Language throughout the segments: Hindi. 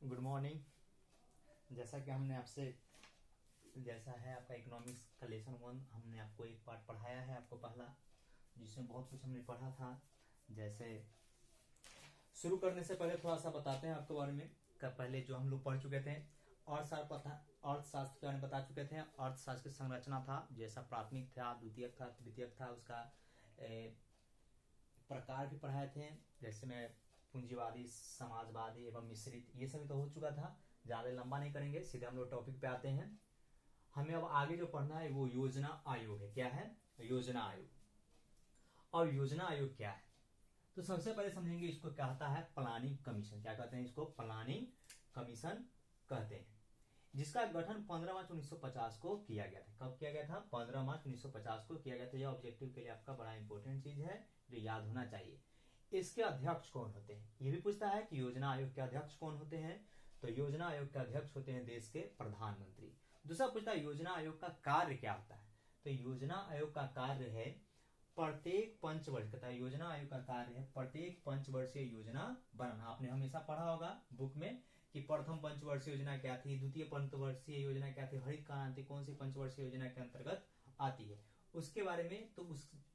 Good morning. जैसा कि हमने आपसे जैसा है आपका इकोनॉमिक्स का लेसन 1 हमने आपको एक पार्ट पढ़ाया है आपको पहला, जिसमें बहुत कुछ हमने पढ़ा था। जैसे शुरू करने से पहले थोड़ा सा बताते हैं आपके बारे में। पहले जो हम लोग पढ़ चुके थे अर्थशास्त्र के बारे में बता चुके थे। अर्थशास्त्र की संरचना था, जैसा प्राथमिक था, द्वितीयक था, तृतीयक था, उसका प्रकार भी पढ़ाए थे, जैसे में पूंजीवादी, समाजवादी एवं मिश्रित, ये सभी तो हो चुका था। ज्यादा लंबा नहीं करेंगे, सीधे हम लोग टॉपिक पे आते हैं। हमें अब आगे जो पढ़ना है वो योजना आयोग है। क्या है? योजना आयोग। और योजना आयोग क्या है तो सबसे पहले समझेंगे, इसको कहता है प्लानिंग कमीशन। क्या कहते हैं इसको? प्लानिंग कमीशन कहते हैं, जिसका गठन 15 मार्च 1950 को किया गया था। कब किया गया था? 15 मार्च 1950 को किया गया था। यह ऑब्जेक्टिव के लिए आपका बड़ा इंपॉर्टेंट चीज है जो याद होना चाहिए। इसके अध्यक्ष कौन होते हैं? ये भी पूछता है कि योजना आयोग के अध्यक्ष कौन होते हैं। तो योजना आयोग के अध्यक्ष होते हैं देश के प्रधानमंत्री। दूसरा पूछता है योजना आयोग का कार्य क्या होता है। तो योजना आयोग का कार्य है प्रत्येक पंचवर्ष का, योजना आयोग का कार्य है प्रत्येक पंचवर्षीय योजना बनाना। आपने हमेशा पढ़ा होगा बुक में कि प्रथम पंचवर्षीय योजना क्या थी, द्वितीय पंचवर्षीय योजना क्या थी, हरित क्रांति कौन सी पंचवर्षीय योजना के अंतर्गत आती है, उसके बारे में। तो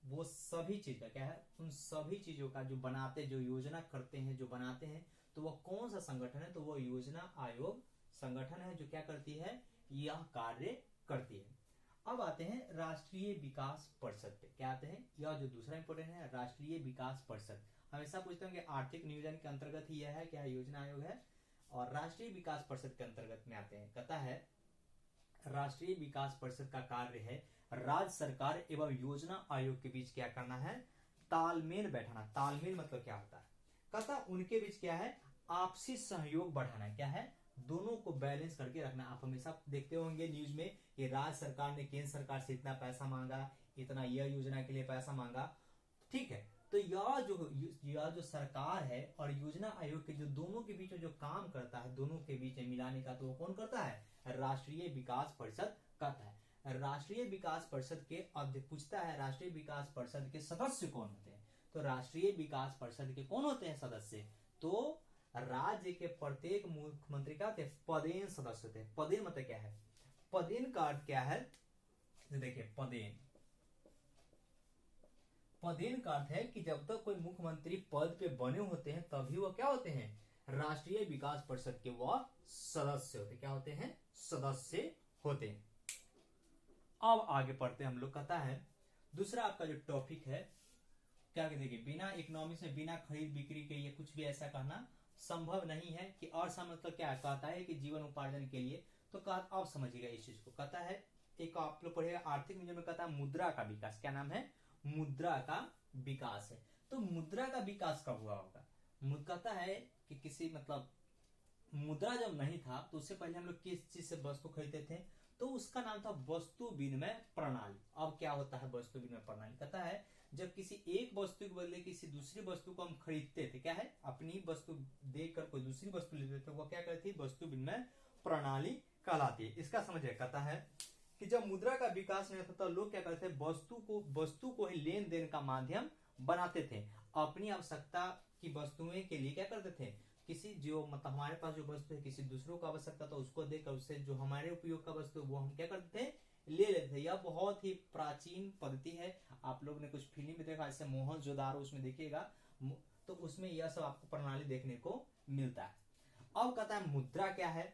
वो सभी चीज का क्या है, उन सभी चीजों का जो बनाते, जो योजना करते हैं, जो बनाते हैं, तो वह कौन सा संगठन है? तो वो योजना आयोग संगठन है जो क्या करती है, यह कार्य करती है। अब आते हैं राष्ट्रीय विकास परिषद पे। क्या आते हैं? यह जो दूसरा इंपोर्टेंट है, राष्ट्रीय विकास परिषद। हमेशा पूछते हैं कि आर्थिक नियोजन के अंतर्गत ही यह है, क्या योजना आयोग है, और राष्ट्रीय विकास परिषद के अंतर्गत में आते हैं। कहता है राष्ट्रीय विकास परिषद का कार्य है राज्य सरकार एवं योजना आयोग के बीच क्या करना है, तालमेल बैठाना। तालमेल मतलब क्या होता है? कहता उनके बीच क्या है, आपसी सहयोग बढ़ाना। क्या है? दोनों को बैलेंस करके रखना। आप हमेशा देखते होंगे न्यूज में कि राज्य सरकार ने केंद्र सरकार से इतना पैसा मांगा, इतना यह योजना के लिए पैसा मांगा, ठीक है। तो यह जो सरकार है और योजना आयोग के जो दोनों के बीच में जो काम करता है, दोनों के बीच में मिलाने का, तो वो कौन करता है? राष्ट्रीय विकास परिषद करता है। राष्ट्रीय विकास परिषद के अध्यक्ष पूछता है, राष्ट्रीय विकास परिषद के सदस्य कौन होते हैं? तो राष्ट्रीय विकास परिषद के कौन होते हैं सदस्य? तो राज्य के प्रत्येक मुख्यमंत्री का पदेन सदस्य होते हैं। पदेन मतलब क्या है? पदेन का अर्थ क्या है? देखिए, पदेन का अर्थ है कि जब तक कोई मुख्यमंत्री पद पे बने होते हैं तभी वो क्या होते हैं, राष्ट्रीय विकास परिषद के वह सदस्य होते। क्या होते हैं? सदस्य होते हैं। अब आगे पढ़ते हैं हम लोग। कहता है दूसरा आपका जो टॉपिक है, क्या देखिए, बिना इकोनॉमिक्स में बिना खरीद बिक्री के ये कुछ भी ऐसा कहना संभव नहीं है कि अर्थ मतलब क्या है? कहता है कि जीवन उपार्जन के लिए। तो आप समझिएगा इस चीज को। कहता है एक आप लोग पढ़िएगा आर्थिक नियोजन में, कहता है मुद्रा का विकास। क्या नाम है? मुद्रा का विकास है। तो मुद्रा का विकास कब हुआ होगा? कहता है कि किसी मतलब मुद्रा जब नहीं था तो उससे पहले हम लोग किस चीज से वस्तु खरीदते थे, तो उसका नाम था वस्तु विनिमय प्रणाली। अब क्या होता है वस्तु विनिमय प्रणाली? कहता है जब किसी एक वस्तु के बदले किसी दूसरी वस्तु को हम खरीदते थे, क्या है, अपनी वस्तु देकर कोई दूसरी वस्तु लेते थे, वो क्या करती है? वस्तु विनिमय प्रणाली कहलाती है। इसका समझिए। कहता है कि जब मुद्रा का विकास नहीं होता तो लोग क्या करते थे, वस्तु को ही लेन देन का माध्यम बनाते थे। अपनी आवश्यकता की वस्तुएं के लिए क्या करते थे, किसी जो मतलब हमारे पास जो वस्तु है किसी दूसरों को आवश्यकता तो उसको देकर उससे जो हमारे उपयोग का वस्तु वो हम क्या करते थे, ले लेते थे। यह बहुत ही प्राचीन पद्धति है। आप लोग ने कुछ फिल्म में देखा, जैसे मोहनजोदारो, उसमें देखिएगा तो उसमें यह सब आपको प्रणाली देखने को मिलता है। अब कहता है मुद्रा क्या है?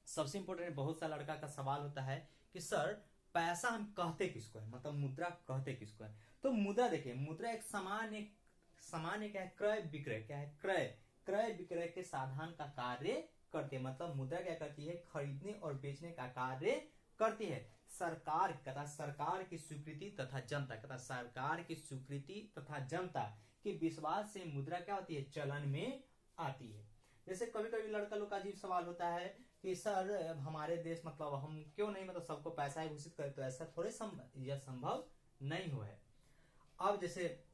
सबसे इंपॉर्टेंट, बहुत सा लड़का का सवाल होता है कि सर पैसा हम कहते किसको है, मतलब मुद्रा कहते किसको है? तो मुद्रा देखिए, मुद्रा एक सामान्य क्या है, क्रय विक्रय। क्या है? क्रय विक्रय के साधन का कार्य करती है। मतलब मुद्रा क्या करती है, खरीदने और बेचने का कार्य करती है। सरकार की स्वीकृति तथा जनता, सरकार की स्वीकृति तथा जनता के विश्वास से मुद्रा क्या होती है, चलन में आती है। जैसे कभी कभी लड़का लोग का अजीब सवाल होता है कि सर हमारे देश मतलब हम क्यों नहीं मतलब सबको पैसा ही घोषित करें, तो ऐसा थोड़े यह संभव नहीं हुआ है। अब जैसे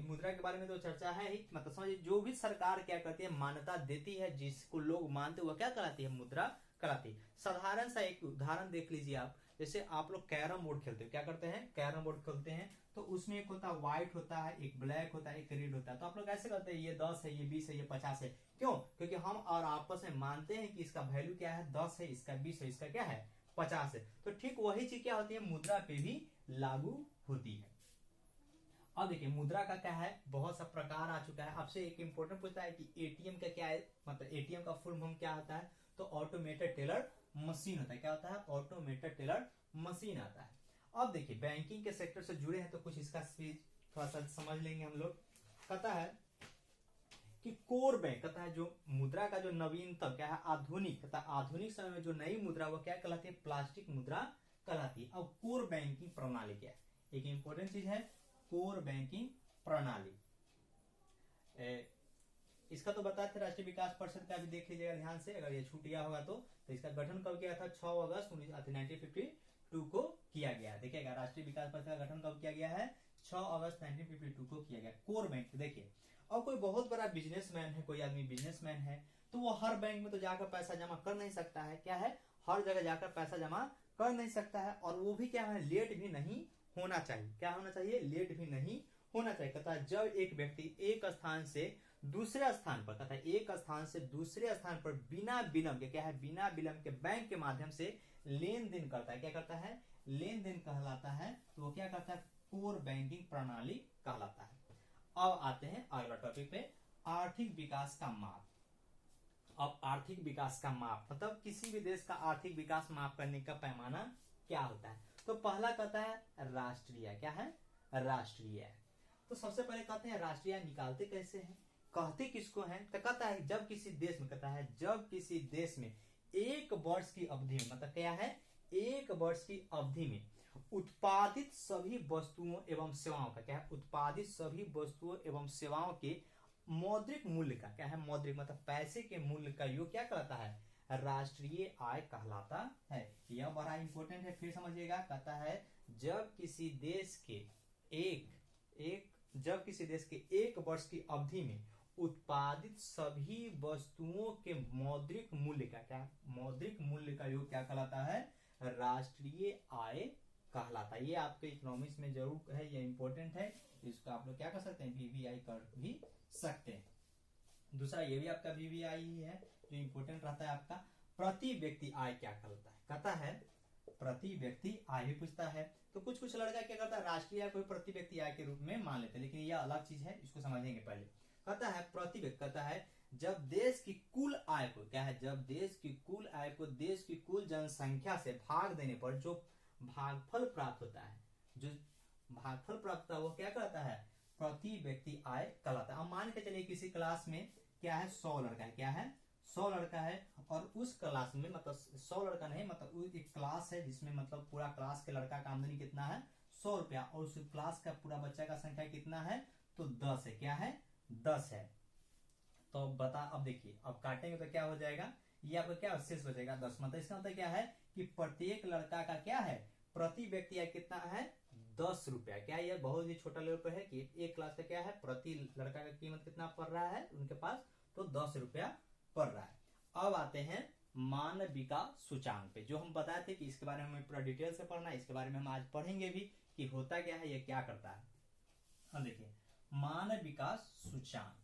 मुद्रा के बारे में तो चर्चा है ही, मतलब समझिए जो भी सरकार क्या करती है, मान्यता देती है, जिसको लोग मानते हुए क्या कराती है, मुद्रा कराती है। साधारण सा एक उदाहरण देख लीजिए आप जैसे आप लोग कैरम बोर्ड खेलते हो, क्या करते हैं, कैरम बोर्ड खेलते हैं, तो उसमें एक होता है व्हाइट होता है, एक ब्लैक होता है, एक रेड होता है। तो आप लोग ऐसे करते हैं, ये 10 है, ये 20 है, ये 50 है। क्यों? क्योंकि हम और आपस में मानते हैं कि इसका वैल्यू क्या है, 10 है, इसका 20 है, इसका क्या है, 50 है। तो ठीक वही चीज क्या होती है, मुद्रा पे भी लागू होती है। अब देखिए मुद्रा का क्या है, बहुत सा प्रकार आ चुका है। आपसे एक इंपॉर्टेंट पूछता है कि एटीएम का क्या है, मतलब एटीएम का फुल फॉर्म क्या होता है, तो ऑटोमेटेड टेलर मशीन होता है। क्या होता है, ऑटोमेटेड टेलर मशीन आता है। अब देखिए बैंकिंग के सेक्टर से जुड़े हैं तो कुछ इसका थोड़ा सा समझ लेंगे हम लोग। कहता है कि कोर बैंक, कहता है जो मुद्रा का जो नवीनतम क्या है, आधुनिक, कहता है आधुनिक समय में जो नई मुद्रा वो क्या कहलाती है, प्लास्टिक मुद्रा कहलाती है। अब कोर बैंकिंग प्रणाली क्या है, एक इंपॉर्टेंट चीज है कोर बैंकिंग प्रणाली। इसका तो बताते राष्ट्रीय विकास परिषद का भी देख लीजिएगा ध्यान से, अगर ये छूट गया होगा तो इसका गठन कब किया था, 6 अगस्त 1952 को किया गया। देखिएगा राष्ट्रीय विकास परिषद का गठन कब किया गया है, 6 अगस्त 1952 को किया गया। कोर बैंक देखिए, अब कोई बहुत बड़ा बिजनेसमैन है, कोई आदमी बिजनेसमैन है, तो वो हर बैंक में तो जाकर पैसा जमा कर नहीं सकता है, क्या है, हर जगह जाकर पैसा जमा कर नहीं सकता है, और वो भी क्या है, लेट भी नहीं होना चाहिए। क्या होना चाहिए, लेट भी नहीं होना चाहिए। कहता है जब एक व्यक्ति एक स्थान से दूसरे स्थान पर, कहता है एक स्थान से दूसरे स्थान पर बिना विलंब के, क्या है, बिना विलंब के बैंक के माध्यम से लेन देन करता है, क्या करता है, लेन देन कहलाता है, तो वो क्या करता है, कोर बैंकिंग प्रणाली कहलाता है। अब आते हैं अगला टॉपिक पे, आर्थिक विकास का माप। अब आर्थिक विकास का माप मतलब किसी भी देश का आर्थिक विकास माप करने का पैमाना क्या होता है। तो पहला कहता है राष्ट्रीय, क्या है, राष्ट्रीय। तो सबसे पहले कहते हैं राष्ट्रीय निकालते कैसे हैं, कहते किसको हैं, तो कहता है जब किसी देश में, कहता है जब किसी देश में एक वर्ष की अवधि में, मतलब क्या है, एक वर्ष की अवधि में उत्पादित सभी वस्तुओं एवं सेवाओं का, क्या है, उत्पादित सभी वस्तुओं एवं सेवाओं के मौद्रिक मूल्य का, क्या है, मौद्रिक मतलब पैसे के मूल्य का योग क्या कहलाता है, राष्ट्रीय आय कहलाता है। यह बड़ा इंपॉर्टेंट है, फिर समझिएगा। कहता है जब किसी देश के जब किसी देश के एक वर्ष की अवधि में उत्पादित सभी वस्तुओं के मौद्रिक मूल्य का, क्या, मौद्रिक मूल्य का योग क्या कहलाता है, राष्ट्रीय आय कहलाता है। ये आपके इकोनॉमिक्स में जरूर है, ये इंपॉर्टेंट है, इसको आप लोग क्या कर सकते हैं, वीवीआई कर भी सकते हैं। दूसरा ये भी आपका वीवीआई ही है जो इंपॉर्टेंट रहता है आपका। प्रति व्यक्ति आय क्या कहलाता है, कहता है प्रति व्यक्ति आय भी पूछता है। तो कुछ कुछ लड़का क्या करता है, राष्ट्रीय आय को प्रति व्यक्ति आय के रूप में मान लेते हैं, लेकिन यह अलग चीज है, इसको समझेंगे पहले। कहता है प्रति व्यक्ति, कहता है जब देश की कुल आय को, क्या है, जब देश की कुल आय को देश की कुल जनसंख्या से भाग देने पर जो भागफल प्राप्त होता है, जो भागफल प्राप्त होता है वो क्या कहता है, प्रति व्यक्ति आय कहलाता है। अब मान के चलिए किसी क्लास में क्या है, 100 लड़का है, क्या है, 100 लड़का है, और उस क्लास में मतलब 100 लड़का नहीं, मतलब एक क्लास है जिसमें मतलब पूरा क्लास के लड़का का आमदनी कितना है, 100 रुपया, और उस क्लास का पूरा बच्चा का संख्या कितना है, तो 10 है, क्या है, 10 है। तो बता, अब देखिए अब काटेंगे तो क्या हो जाएगा, ये आपका क्या शेष बचेगा, 10। मतलब इसका मतलब क्या है कि प्रत्येक लड़का का क्या है, प्रति व्यक्ति आय कितना है, 10 रुपया। क्या ये बहुत ही छोटा लेवल पर है कि एक क्लास का क्या है, प्रति लड़का का कीमत कितना पड़ रहा है उनके पास, तो 10 रुपया पड़ रहा है। अब आते हैं मानविका सूचांक पे, जो हम बताए थे कि इसके बारे में हमें पूरा डिटेल से पढ़ना है, इसके बारे में हम आज पढ़ेंगे भी कि होता क्या है, ये क्या करता है। अब देखिए मानव विकास सूचांक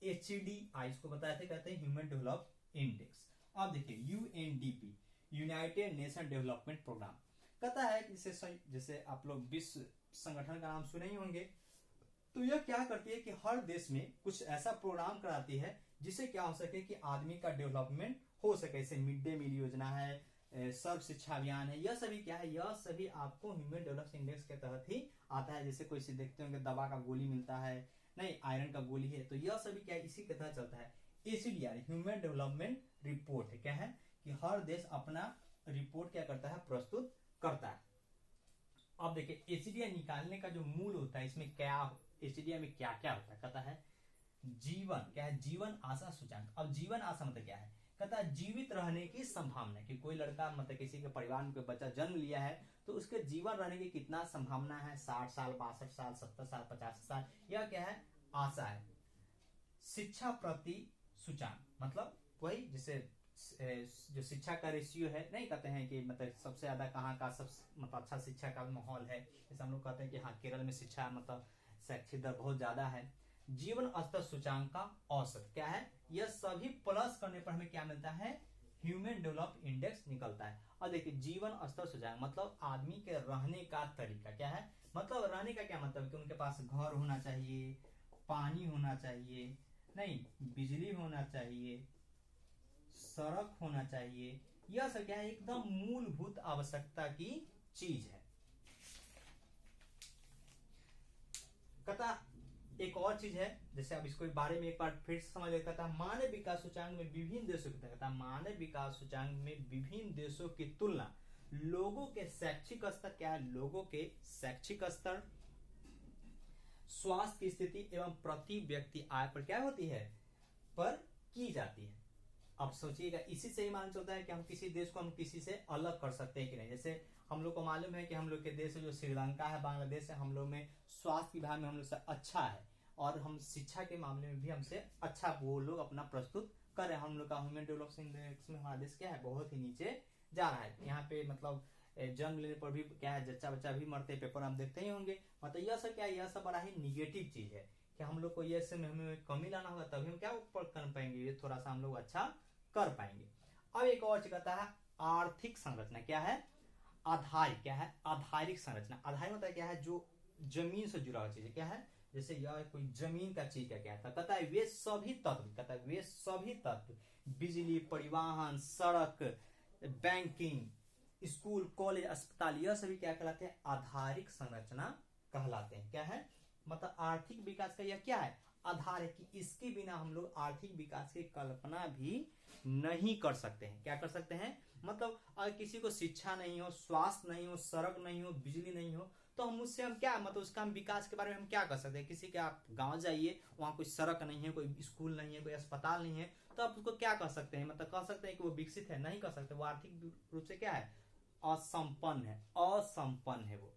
HDI इसको बताए थे, कहते हैं ह्यूमन डेवलप इंडेक्स। अब देखिए UNDP United Nation Development Programme, कहता है जैसे आप लोग विश्व संगठन का नाम सुने ही होंगे, तो यह क्या करती है कि हर देश में कुछ ऐसा प्रोग्राम कराती है जिससे क्या हो सके कि आदमी का डेवलपमेंट हो सके। जैसे मिड डे मील योजना है, सर्व शिक्षा अभियान है, यह सभी क्या है, यह सभी आपको ह्यूमन डेवलपमेंट इंडेक्स के तहत ही आता है। जैसे कोई देखते होंगे दवा का गोली मिलता है, नहीं आयरन का गोली है, तो यह सभी क्या इसी के तहत चलता है। ACDR ह्यूमन डेवलपमेंट रिपोर्ट है, क्या है कि हर देश अपना रिपोर्ट क्या करता है, प्रस्तुत करता है। अब देखिए ACDR निकालने का जो मूल होता है, इसमें क्या ACDR में क्या क्या होता है, कहता है जीवन, क्या है, जीवन आशा सूचांक। अब जीवन आशा मतलब क्या है, कहता है जीवित रहने की संभावना, कि कोई लड़का मतलब किसी के परिवार में कोई बच्चा जन्म लिया है तो उसके जीवन रहने की कितना संभावना है, 60 साल, 62 साल, 70 साल, 50 साल, यह क्या है, आशा है। शिक्षा प्रति सूचांक मतलब वही, जैसे जो शिक्षा का रेशियो है, नहीं कहते हैं कि मतलब सबसे ज्यादा कहाँ का सब मतलब अच्छा शिक्षा का माहौल है, जैसे हम लोग कहते हैं कि हाँ केरल में शिक्षा मतलब शैक्षिक दर बहुत ज्यादा है। जीवन स्तर सूचांक का औसत क्या है, यह सभी प्लस करने पर हमें क्या मिलता है, ह्यूमन डेवलप इंडेक्स निकलता है। और देखिए जीवन स्तर सूचांक मतलब आदमी के रहने का तरीका क्या है, मतलब रहने का क्या मतलब कि उनके पास घर होना चाहिए, पानी होना चाहिए, नहीं बिजली होना चाहिए, सड़क होना चाहिए, यह सब क्या है एकदम मूलभूत आवश्यकता की चीज है। कहता एक और चीज है, जैसे अब इसको बारे में एक बार फिर से समझ लेता था, मानव विकास सूचांक में विभिन्न देशों की कहता मानव विकास सूचांक में विभिन्न देशों की तुलना लोगों के शैक्षिक स्तर क्या है, लोगों के शैक्षिक स्तर, स्वास्थ्य की स्थिति एवं प्रति व्यक्ति आय पर क्या होती है, पर की जाती है। अब सोचिएगा इसी से ही मान चलता है कि हम किसी देश को हम किसी से अलग कर सकते हैं कि नहीं। जैसे हम लोग को मालूम है कि हम लोग के देश जो श्रीलंका है, बांग्लादेश है, हम लोग में स्वास्थ्य विभाग में हम लोग से अच्छा है और हम शिक्षा के मामले में भी हमसे अच्छा वो लोग अपना प्रस्तुत कर रहे हैं। हम लोग का ह्यूमन डेवलपमेंट इंडेक्स में हमारा देश क्या है, बहुत ही नीचे जा रहा है। यहाँ पे मतलब जन्म लेने पर भी क्या है, जच्चा बच्चा भी मरते, पेपर आप देखते ही होंगे। मतलब यह सब क्या है, यह सब बड़ा ही निगेटिव चीज है कि हम लोग को ये से हमें कमी लाना होगा तभी हम क्या ऊपर कर पाएंगे, ये थोड़ा सा हम लोग अच्छा कर पाएंगे। अब एक और चीज कहता है आर्थिक संरचना क्या है, आधार क्या है, आधारिक संरचना। आधार मतलब क्या है, जो जमीन से जुड़ा हुआ चीज क्या है, जैसे यह कोई जमीन का चीज का क्या था, कहता है वे सभी तत्व, कहता है वे सभी तत्व, बिजली, परिवहन, सड़क, बैंकिंग, स्कूल, कॉलेज, अस्पताल, यह सभी क्या कहलाते हैं, आधारिक संरचना कहलाते हैं। क्या है, मतलब आर्थिक विकास का यह क्या है, आधार है कि इसके बिना हम लोग आर्थिक विकास की कल्पना भी नहीं कर सकते हैं। क्या कर सकते हैं, मतलब अगर किसी को शिक्षा नहीं हो, स्वास्थ्य नहीं हो, सड़क नहीं हो, बिजली नहीं हो, तो हम उससे हम क्या मतलब उसका हम विकास के बारे में हम क्या कर सकते हैं। किसी के आप गांव जाइए, वहां कोई सड़क नहीं है, कोई स्कूल नहीं है, कोई अस्पताल नहीं है, तो आप उसको क्या कर सकते हैं, मतलब कह सकते हैं कि वो विकसित है, नहीं कर सकते। वो आर्थिक रूप से क्या है, असंपन्न है, असंपन्न है वो।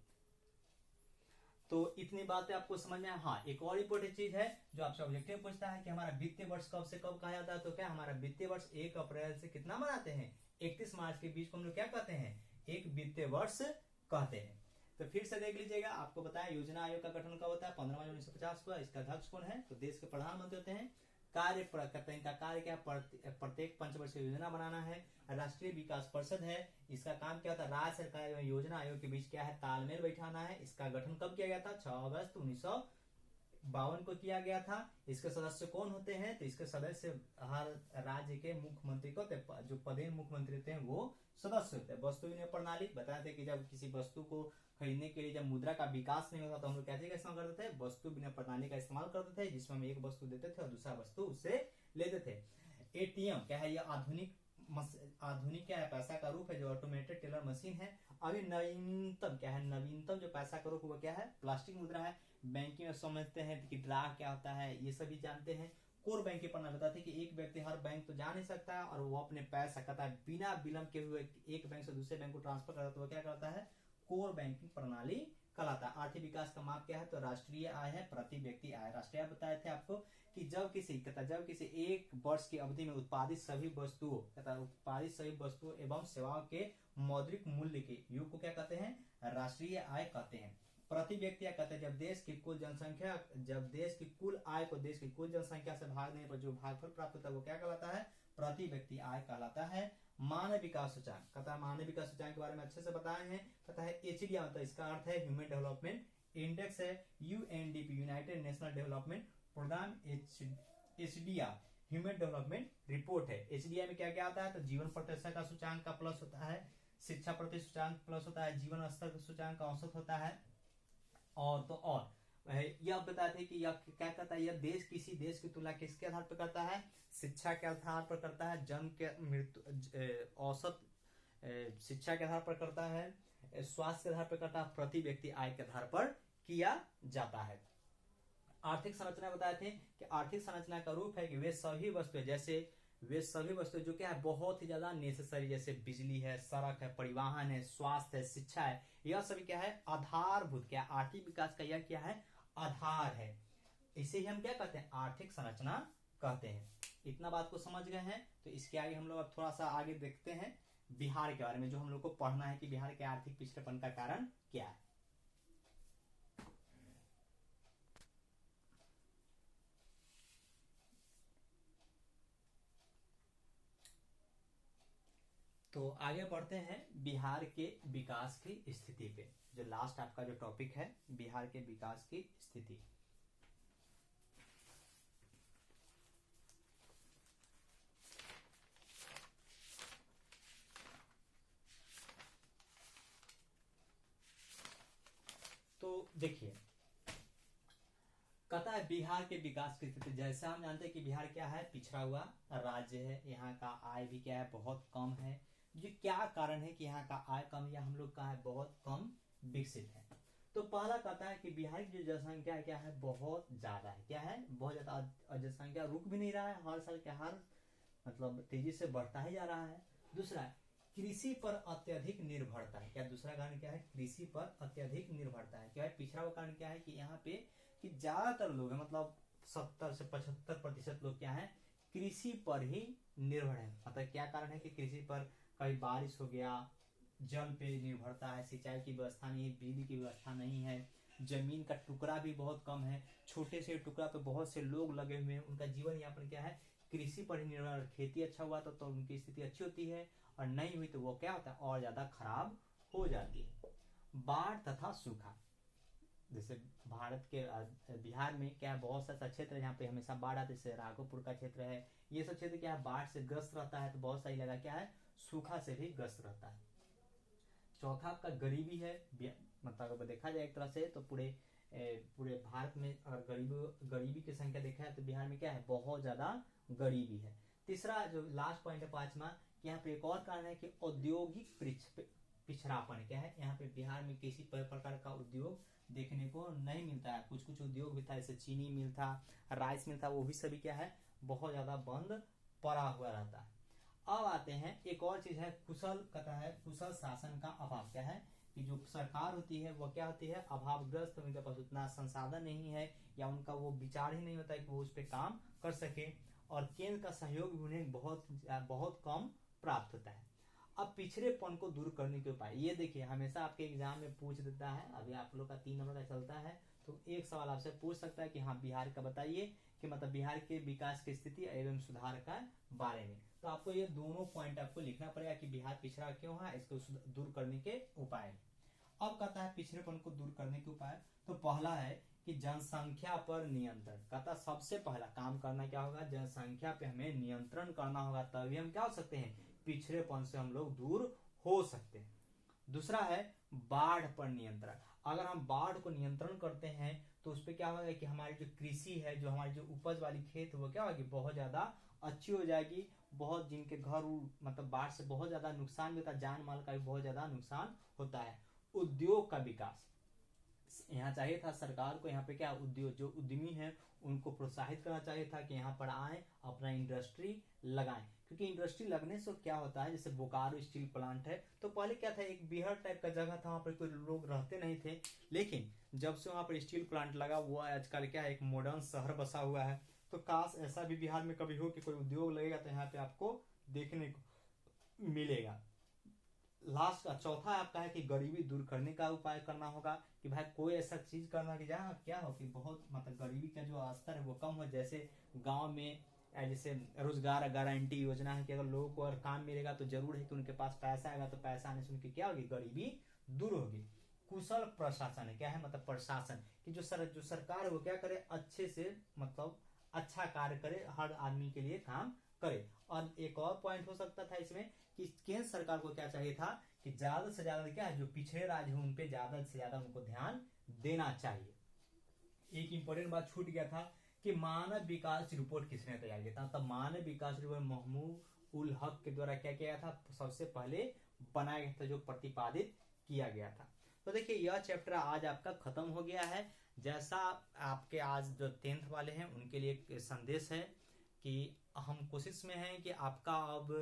तो इतनी बातें आपको समझ में। हाँ एक और इंपॉर्टेंट चीज है जो आपसे ऑब्जेक्टिव पूछता है कि हमारा वित्तीय वर्ष कब से कब कहा जाता है, तो क्या हमारा वित्तीय वर्ष 1 अप्रैल से कितना मनाते हैं, 31 मार्च के बीच को हम लोग क्या कहते हैं, एक वित्तीय वर्ष कहते हैं। तो फिर से देख लीजिएगा, आपको बताया योजना आयोग का गठन कब होता है, 15 मार्च 1950 को। इसका अध्यक्ष कौन है, तो देश के प्रधानमंत्री होते हैं। कार्य करते हैं, इनका कार्य क्या, प्रत्येक पंचवर्षीय योजना बनाना है। राष्ट्रीय विकास परिषद है, इसका काम क्या होता है, राज्य सरकार एवं योजना आयोग के बीच क्या है, तालमेल बैठाना है। इसका गठन कब किया गया था, 6 अगस्त 1952 को किया गया था। इसके सदस्य कौन होते हैं, तो इसके सदस्य हर राज्य के मुख्यमंत्री को, जो पदेन मुख्यमंत्री होते हैं वो सदस्य होते हैं। वस्तु विनिमय प्रणाली बताते हैं कि जब किसी वस्तु को खरीदने के लिए जब मुद्रा का विकास नहीं होता तो हम लोग कैसे का इस्तेमाल करते थे, वस्तु विनिमय प्रणाली का इस्तेमाल करते थे, जिसमें हम एक वस्तु देते थे और दूसरा वस्तु उससे लेते थे। एटीएम क्या है, यह आधुनिक क्या है, पैसा का रूप है जो ऑटोमेटेड टेलर मशीन है। अभी नवीनतम क्या है, नवीनतम जो पैसा का रूप वो क्या है, प्लास्टिक मुद्रा है। बैंकिंग में समझते हैं कि ड्राफ्ट क्या होता है, ये सभी जानते हैं। कोर बैंकिंग प्रणाली बताते हैं कि एक व्यक्ति हर बैंक तो जा नहीं सकता है और वो अपने पैसा कहता है बिना विलंब के हुए एक बैंक से दूसरे बैंक को ट्रांसफर करता है, तो वो क्या करता है, कोर बैंकिंग प्रणाली कहलाता है। आर्थिक विकास का माप क्या है, तो राष्ट्रीय आय है, प्रति व्यक्ति आय। राष्ट्रीय आय बताए थे आपको कि जब किसी एक वर्ष की अवधि में उत्पादित सभी वस्तुओं एवं सेवाओं के मौद्रिक मूल्य के योग को क्या कहते हैं, राष्ट्रीय आय कहते हैं। प्रति व्यक्ति आय कहते हैं जब देश की कुल आय को देश की कुल जनसंख्या से भाग देने पर जो भागफल प्राप्त होता है वो क्या कहलाता है, प्रति व्यक्ति आय कहलाता है। मानव विकास सूचांक कहता है, मानव विकास सूचांक के बारे में अच्छे से बताए हैं। कहता है एचडीआई मतलब इसका अर्थ है ह्यूमन डेवलपमेंट इंडेक्स है। UNDP United National Development Programme, HDI human development report है। एचडीआई में क्या क्या आता है, तो जीवन प्रतिशत का सूचांक का प्लस होता है, शिक्षा प्रतिशत सूचांक प्लस होता है, जीवन स्तर सूचांक का औसत होता है। और तो और यह बताते हैं कि यह क्या करता है, यह देश किसी देश की तुलना किसके आधार पर करता है, शिक्षा के आधार पर करता है, जन्म के मृत्यु औसत शिक्षा के आधार पर करता है, स्वास्थ्य के आधार पर करता है, प्रति व्यक्ति आय के आधार पर किया जाता है। आर्थिक संरचना बताए थे कि आर्थिक संरचना का रूप है कि वे सभी वस्तुएं जो क्या है बहुत ही ज्यादा नेसेसरी, जैसे बिजली है, सड़क है, परिवहन है, स्वास्थ्य है, शिक्षा है, यह सभी क्या है आधारभूत, क्या आर्थिक विकास का यह क्या है आधार है। इसे ही हम क्या कहते हैं, आर्थिक संरचना कहते हैं। इतना बात को समझ गए हैं। तो इसके आगे हम लोग अब थोड़ा सा आगे देखते हैं बिहार के बारे में, जो हम लोग को पढ़ना है कि बिहार के आर्थिक पिछड़ेपन का कारण क्या है। तो आगे बढ़ते हैं बिहार के विकास की स्थिति पे, जो लास्ट आपका जो टॉपिक है बिहार के विकास की स्थिति। तो देखिए, कहता है बिहार के विकास की स्थिति। जैसे हम जानते हैं कि बिहार क्या है, पिछड़ा हुआ राज्य है, यहाँ का आय भी क्या है, बहुत कम है। ये क्या कारण है कि यहाँ का आय कम या हम लोग का है बहुत कम विकसित है। तो पहला कहता है कि बिहार की जो जनसंख्या है क्या है, बहुत ज्यादा है। क्या है, बहुत ज्यादा जनसंख्या, रुक भी नहीं रहा है, हर साल के हर मतलब तेजी से बढ़ता ही जा रहा है। दूसरा, कृषि पर अत्यधिक निर्भरता है। क्या दूसरा कारण क्या है, कृषि पर अत्यधिक निर्भरता है। क्या है, पिछड़ा हुआ कारण क्या है कि यहाँ पे कि ज्यादातर लोग हैं, मतलब 70 से 75% लोग क्या है, कृषि पर ही निर्भर है। मतलब क्या कारण है कि कृषि पर कभी बारिश हो गया, जल पे निर्भरता है, सिंचाई की व्यवस्था नहीं है, बिजली की व्यवस्था नहीं है, जमीन का टुकड़ा भी बहुत कम है, छोटे से टुकड़ा पे बहुत से लोग लगे हुए हैं, उनका जीवन यापन क्या है, कृषि पर ही निर्भर। खेती अच्छा हुआ तो उनकी स्थिति अच्छी होती है, और नहीं हुई तो वो क्या होता है, और ज्यादा खराब हो जाती है। बाढ़ तथा सूखा, जैसे भारत के बिहार में क्या है, बहुत सा क्षेत्र है जहाँ पे हमेशा बाढ़ आती है, जैसे राघोपुर का क्षेत्र है, ये सब क्षेत्र क्या है, बाढ़ से ग्रस्त रहता है। तो बहुत सारी जगह क्या है, सूखा से भी ग्रस्त रहता है। चौथा आपका गरीबी है। मतलब अगर देखा जाए एक तरह से तो पूरे भारत में अगर गरीबी की संख्या देखा है तो बिहार में क्या है, बहुत ज्यादा गरीबी है। तीसरा जो लास्ट पॉइंट है, पांचवा, यहाँ पे एक और कारण है कि औद्योगिक पिछड़ापन। क्या है, यहाँ पे बिहार में किसी प्रकार का उद्योग देखने को नहीं मिलता है। कुछ कुछ उद्योग भी था, जैसे चीनी मिल था, राइस मिल था, वो भी सभी क्या है, बहुत ज्यादा बंद पड़ा हुआ रहता है। अब आते हैं एक और चीज है, कुशल, कहता है कुशल शासन का अभाव। क्या है कि जो सरकार होती है वो क्या होती है, अभावग्रस्त, उनके पास उतना संसाधन नहीं है, या उनका वो विचार ही नहीं होता है कि वो उस पर काम कर सके, और केंद्र का सहयोग भी उन्हें बहुत कम प्राप्त होता है। अब पिछड़ेपन को दूर करने के उपाय, ये देखिए हमेशा आपके एग्जाम में पूछ देता है। अभी आप लोग का 3 नंबर का चलता है, तो एक सवाल आपसे पूछ सकता है कि हाँ बिहार का बताइए, कि मतलब बिहार के विकास की स्थिति एवं सुधार का बारे में। तो आपको ये दोनों पॉइंट आपको लिखना पड़ेगा कि बिहार पिछड़ा क्यों है, इसको दूर करने के उपाय। अब कहता है पिछड़ेपन को दूर करने के उपाय, तो पहला है कि जनसंख्या पर नियंत्रण। कहता सबसे पहला काम करना क्या होगा, जनसंख्या पे हमें नियंत्रण करना होगा, तभी हम क्या हो सकते हैं, पिछड़ेपन से हम लोग दूर हो सकते हैं। दूसरा है बाढ़ पर नियंत्रण। अगर हम बाढ़ को नियंत्रण करते हैं तो उस पर क्या होगा कि हमारी जो कृषि है, जो हमारी जो उपज वाली खेत, वो क्या होगी, बहुत ज्यादा अच्छी हो जाएगी। बहुत जिनके घर मतलब बाढ़ से बहुत ज्यादा नुकसान भी होता है, जान माल का भी बहुत ज्यादा नुकसान होता है। उद्योग का विकास, यहाँ चाहिए था सरकार को, यहाँ पे क्या उद्योग, जो उद्यमी है उनको प्रोत्साहित करना चाहिए था कि यहाँ पर आए, अपना इंडस्ट्री लगाएं। क्योंकि इंडस्ट्री लगने से क्या होता है, जैसे बोकारो स्टील प्लांट है, तो पहले क्या था, एक बिहार टाइप का जगह था, वहाँ पर कोई लोग रहते नहीं थे, लेकिन जब से वहाँ पर स्टील प्लांट लगा, वो आजकल क्या है, एक मॉडर्न शहर बसा हुआ है। तो काश ऐसा भी बिहार में कभी हो कि कोई उद्योग लगेगा तो यहाँ पे आपको देखने को मिलेगा। लास्ट का चौथा आपका है कि गरीबी दूर करने का उपाय करना होगा, कि भाई कोई ऐसा चीज करना कि जहाँ क्या हो कि बहुत मतलब गरीबी का जो स्तर है वो कम हो। जैसे गांव में जैसे रोजगार गारंटी योजना है कि अगर लोगों को अगर काम मिलेगा तो जरूर है कि उनके पास पैसा आएगा, तो पैसा आने से उनकी क्या होगी, गरीबी दूर होगी। कुशल प्रशासन है, क्या है मतलब प्रशासन, कि जो सरकार है वो क्या करे, अच्छे से मतलब अच्छा कार्य करे, हर आदमी के लिए काम करे। और एक और पॉइंट हो सकता था इसमें कि केंद्र सरकार को क्या चाहिए था कि ज्यादा से ज्यादा क्या है, जो पिछड़े राज्य हैं उन पे ज्यादा से ज्यादा उनको ध्यान देना चाहिए। एक इंपॉर्टेंट बात छूट गया था कि मानव विकास रिपोर्ट किसने तैयार किया था, तब मानव विकास रिपोर्ट महमूद उल हक के द्वारा क्या किया था, सबसे पहले बनाया गया था, जो प्रतिपादित किया गया था। तो देखिए यह चैप्टर आज आपका खत्म हो गया है। जैसा आपके आज जो 10th वाले हैं उनके लिए एक संदेश है कि हम कोशिश में हैं कि आपका अब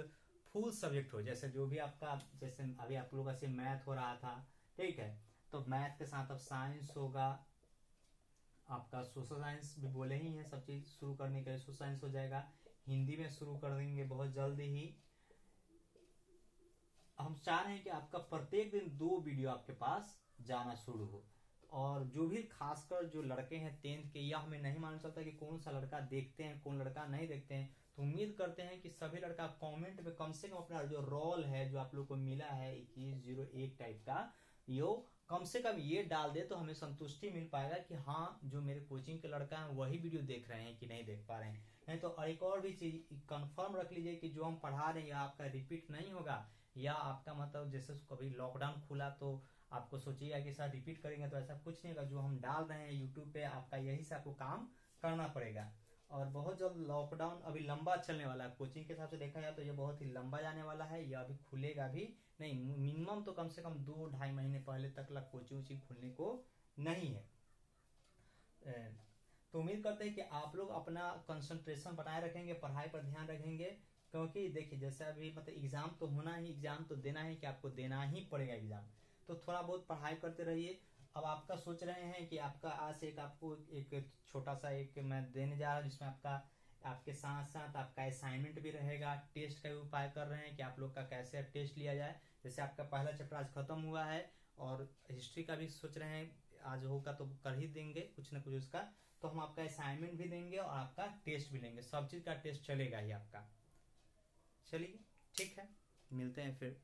फुल सब्जेक्ट हो, जैसे जो भी आपका, जैसे अभी आप लोगों का से मैथ हो रहा था, ठीक है, तो मैथ के साथ अब साइंस होगा, आपका सोशल साइंस भी बोले ही है, सब चीज शुरू करने के लिए सोशल साइंस हो जाएगा, हिंदी में शुरू कर देंगे बहुत जल्दी ही। हम चाह रहे हैं कि आपका प्रत्येक दिन 2 वीडियो आपके पास जाना शुरू हो। और जो भी खासकर जो लड़के हैं 10th के, या हमें नहीं मालूम चलता कि कौन सा लड़का देखते हैं कौन लड़का नहीं देखते हैं, तो उम्मीद करते हैं कि सभी लड़का कमेंट में कम से कम अपना जो रोल है जो आप लोग को मिला है 2101 टाइप का, यो कम से कम ये डाल दे तो हमें संतुष्टि मिल पाएगा कि हाँ जो मेरे कोचिंग के लड़का हैं वही वीडियो देख रहे हैं कि नहीं देख पा रहे हैं। नहीं तो एक और भी चीज कंफर्म रख लीजिए कि जो हम पढ़ा रहे हैं आपका रिपीट नहीं होगा, या आपका मतलब जैसे कभी लॉकडाउन खुला तो आपको सोचिएगा कि सर रिपीट करेंगे, तो ऐसा कुछ नहीं होगा। जो हम डाल रहे हैं यूट्यूब पे आपका यही से आपको काम करना पड़ेगा। और बहुत जल्द लॉकडाउन अभी लंबा चलने वाला है, कोचिंग के हिसाब से देखा जाए तो ये बहुत ही लंबा जाने वाला है, यह अभी खुलेगा भी नहीं, मिनिमम तो कम से कम 2-2.5 महीने पहले तक कोचिंग वोचिंग खुलने को नहीं है। तो उम्मीद करते हैं कि आप लोग अपना कंसंट्रेशन बनाए रखेंगे, पढ़ाई पर ध्यान रखेंगे, क्योंकि देखिए जैसे अभी मतलब एग्जाम तो होना ही, एग्जाम तो देना ही कि आपको देना ही पड़ेगा एग्जाम, तो थोड़ा बहुत पढ़ाई करते रहिए। अब आपका सोच रहे हैं कि आपका आज से एक आपको एक छोटा सा एक मैं देने जा रहा हूँ जिसमें आपका आपके साथ साथ आपका असाइनमेंट भी रहेगा, टेस्ट का भी उपाय कर रहे हैं कि आप लोग का कैसे टेस्ट लिया जाए। जैसे आपका पहला चैप्टर आज खत्म हुआ है और हिस्ट्री का भी सोच रहे हैं आज होगा तो कर ही देंगे कुछ ना कुछ उसका, तो हम आपका असाइनमेंट भी देंगे और आपका टेस्ट भी लेंगे, सब चीज का टेस्ट चलेगा ही आपका। चलिए ठीक है, मिलते हैं फिर।